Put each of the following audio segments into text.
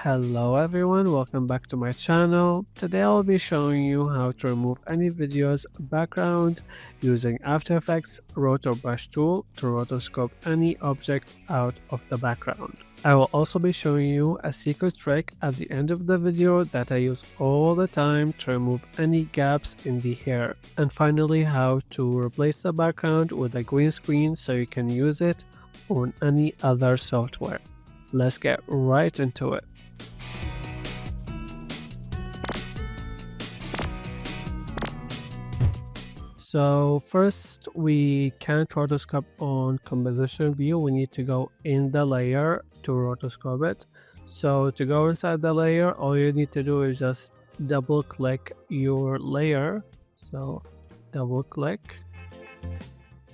Hello everyone, welcome back to my channel. Today I'll be showing you how to remove any video's background using After Effects Roto Brush tool to rotoscope any object out of the background. I will also be showing you a secret trick at the end of the video that I use all the time to remove any gaps in the hair. And finally, how to replace the background with a green screen so you can use it on any other software. Let's get right into it. So first, we can't rotoscope on composition view. We need to go in the layer to rotoscope it. So to go inside the layer, all you need to do is just double click your layer. So double click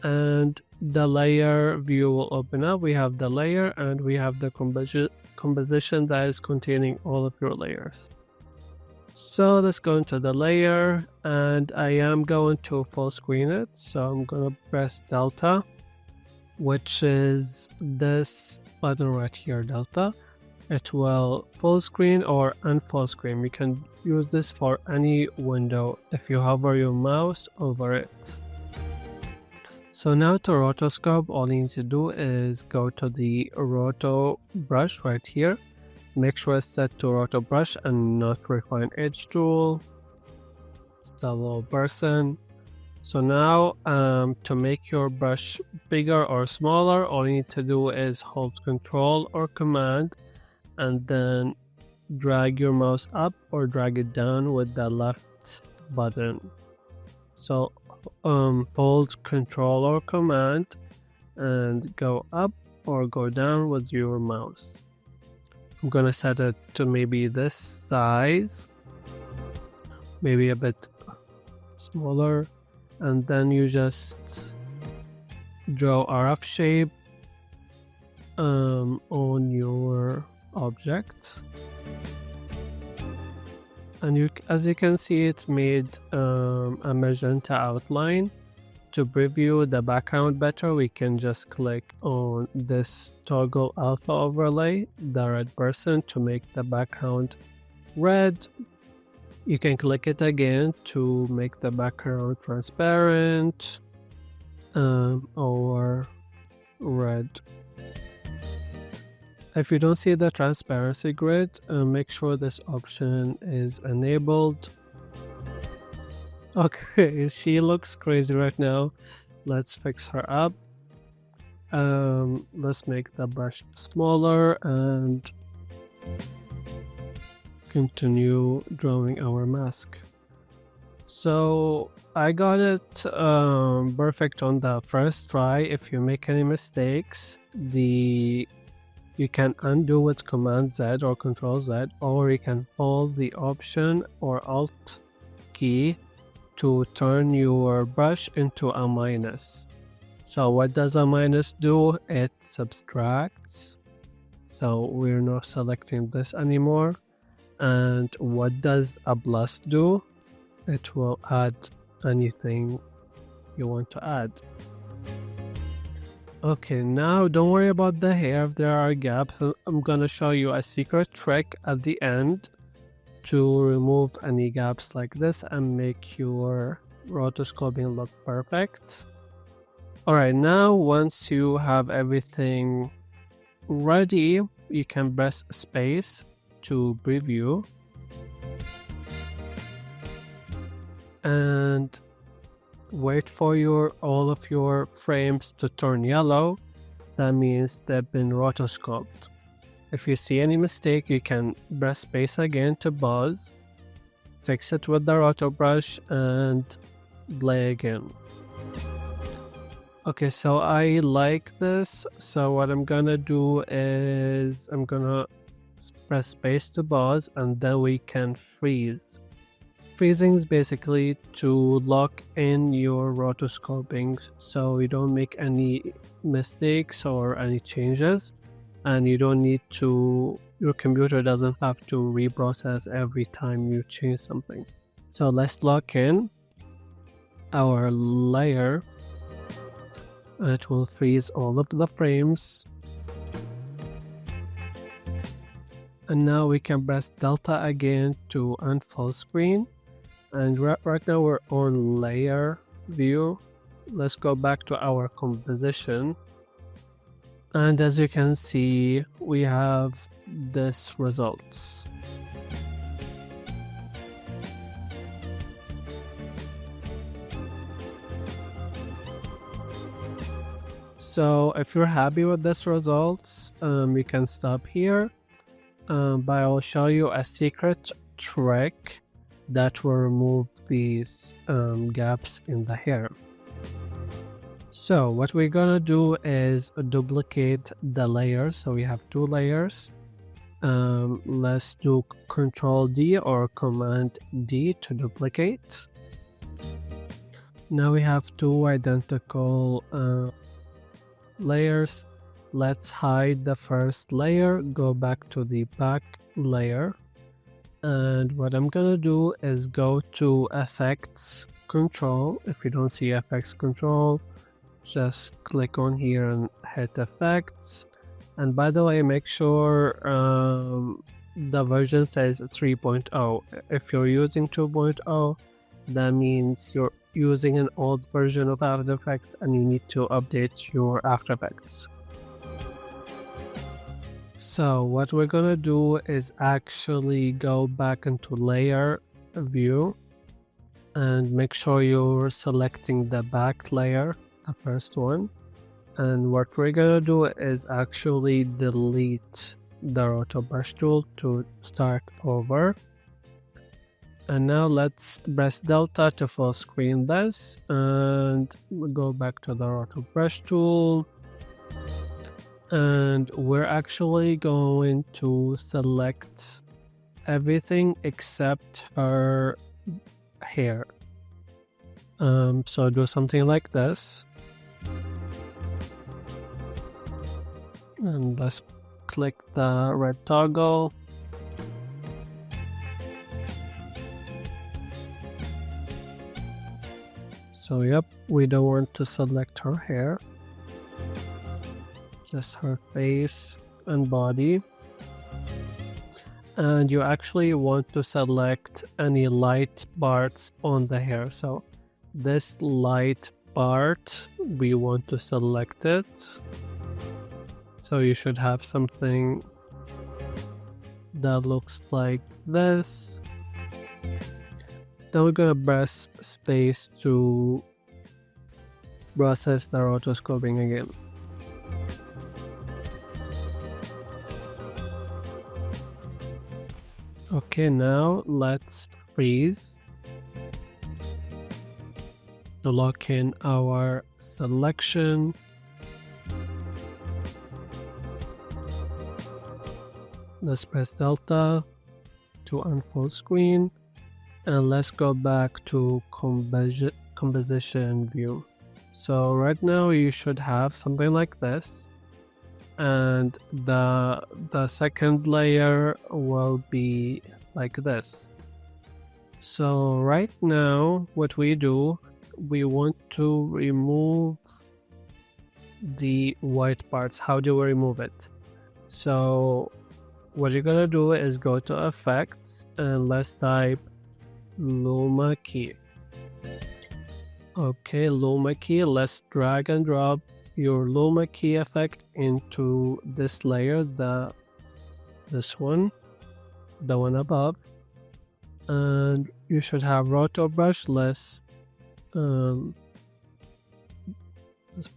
and the layer view will open up. We have the layer and we have the composition that is containing all of your layers. So let's go into the layer and I am going to full screen it. So I'm going to press Delta, which is this button right here, Delta. It will full screen or unfull screen. You can use this for any window if you hover your mouse over it. So now to rotoscope, all you need to do is go to the Roto Brush right here. Make sure it's set to Roto Brush and not Refine Edge tool. Style person. So now to make your brush bigger or smaller, all you need to do is hold Control or Command and then drag your mouse up or drag it down with the left button. So hold Control or Command and go up or go down with your mouse. I'm gonna set it to maybe this size, maybe a bit smaller, and then you just draw a rough shape on your object. And as you can see, it made a magenta outline. To preview the background better, we can just click on this toggle alpha overlay, the red person, to make the background red. You can click it again to make the background transparent or red. If you don't see the transparency grid, make sure this option is enabled. Okay, she looks crazy right now. Let's fix her up. Let's make the brush smaller and continue drawing our mask. So I got it perfect on the first try. If you make any mistakes, you can undo with Command Z or Control Z, or you can hold the Option or Alt key to turn your brush into a minus. So what does a minus do? It subtracts. So we're not selecting this anymore. And what does a plus do? It will add anything you want to add. Okay, now don't worry about the hair if there are gaps. I'm gonna show you a secret trick at the end to remove any gaps like this and make your rotoscoping look perfect. Alright, now once you have everything ready, you can press space to preview and wait for all of your frames to turn yellow. That means they've been rotoscoped. If you see any mistake, you can press space again to pause, fix it with the Roto Brush and play again. Okay, so I like this. So what I'm gonna do is I'm gonna press space to pause and then we can freeze. Freezing is basically to lock in your rotoscoping so you don't make any mistakes or any changes. And you don't need to, your computer doesn't have to reprocess every time you change something. So let's lock in our layer. It will freeze all of the frames. And now we can press Delta again to unfold screen. And right now we're on layer view. Let's go back to our composition. And as you can see, we have this results. So if you're happy with this results, you can stop here. But I will show you a secret trick that will remove these gaps in the hair. So what we're gonna do is duplicate the layers. So we have two layers. Let's do Control D or Command D to duplicate. Now we have two identical layers. Let's hide the first layer, go back to the back layer. And what I'm gonna do is go to Effects Control. If you don't see Effects Control, just click on here and hit Effects. And by the way, make sure the version says 3.0. If you're using 2.0, that means you're using an old version of After Effects and you need to update your After Effects. So what we're gonna do is actually go back into layer view and make sure you're selecting the back layer, the first one. And what we're gonna do is actually delete the Roto Brush tool to start over. And now let's press Delta to full screen this, and we'll go back to the Roto Brush tool. And we're actually going to select everything except her hair. So do something like this. And let's click the red toggle. So yep, we don't want to select her hair, just her face and body. And you actually want to select any light parts on the hair. So this light part, we want to select it. So you should have something that looks like this. Then we're gonna press space to process the rotoscoping again. Okay, now let's freeze to lock in our selection. Let's press Delta to unfold screen. And let's go back to composition view. So right now you should have something like this, and the second layer will be like this. So right now what we do, we want to remove the white parts. How do we remove it? So what you're gonna do is go to Effects and let's type Luma key. Okay, Luma key. Let's drag and drop your Luma key effect into this layer, this one, the one above, and you should have Roto Brush. Let's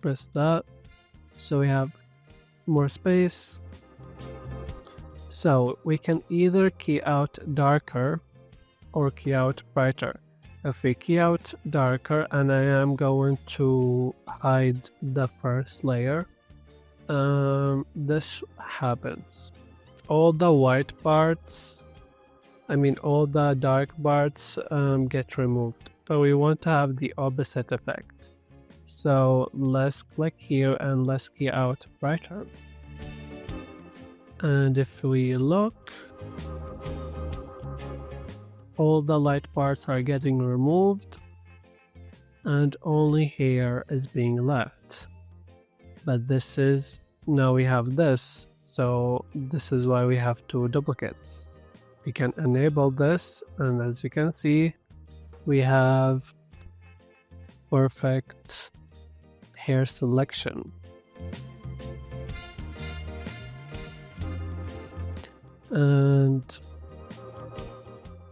press that. So we have more space. So we can either key out darker or key out brighter. If we key out darker, and I am going to hide the first layer, this happens. All the white parts, all the dark parts get removed, but we want to have the opposite effect. So let's click here and let's key out brighter. And if we look, all the light parts are getting removed and only hair is being left. But now we have this, So this is why we have two duplicates. We can enable this, and as you can see, we have perfect hair selection. And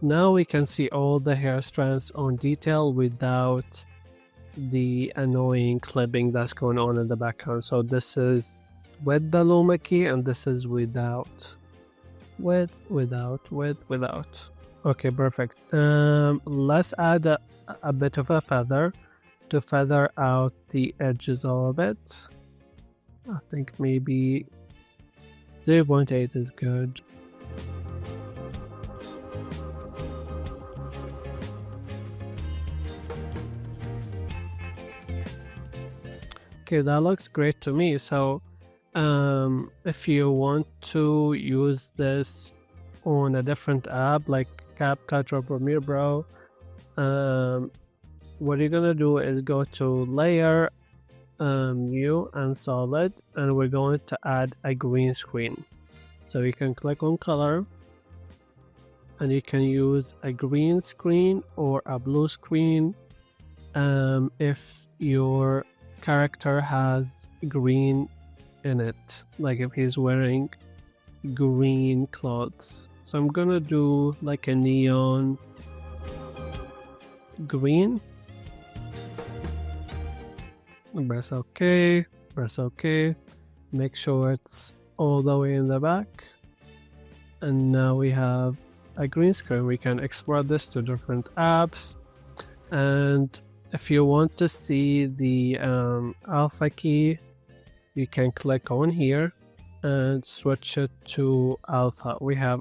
now we can see all the hair strands on detail without the annoying clipping that's going on in the background. So this is with the Luma key, and this is without. With, without. Okay, perfect. Let's add a bit of a feather to feather out the edges a little bit. I think maybe 0.8 is good. Okay, that looks great to me. So if you want to use this on a different app like CapCut or Premiere Pro, what you're gonna do is go to Layer, New and Solid, and we're going to add a green screen. So you can click on Color, and you can use a green screen or a blue screen if your character has green in it, like if he's wearing green clothes. So I'm gonna do like a neon green. Press OK, press OK, make sure it's all the way in the back, and now we have a green screen. We can export this to different apps, and if you want to see the alpha key, you can click on here and switch it to alpha. We have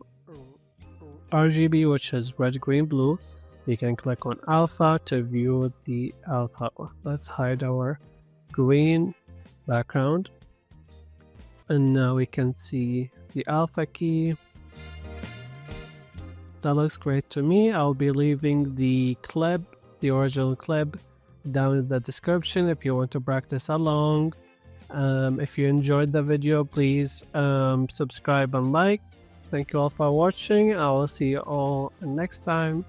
RGB, which is red, green, blue. You can click on alpha to view the alpha. Let's hide our green background, and now we can see the alpha key. That looks great to me. I'll be leaving the clip, the original clip, down in the description if you want to practice along. If you enjoyed the video, please subscribe and like. Thank you all for watching. I will see you all next time.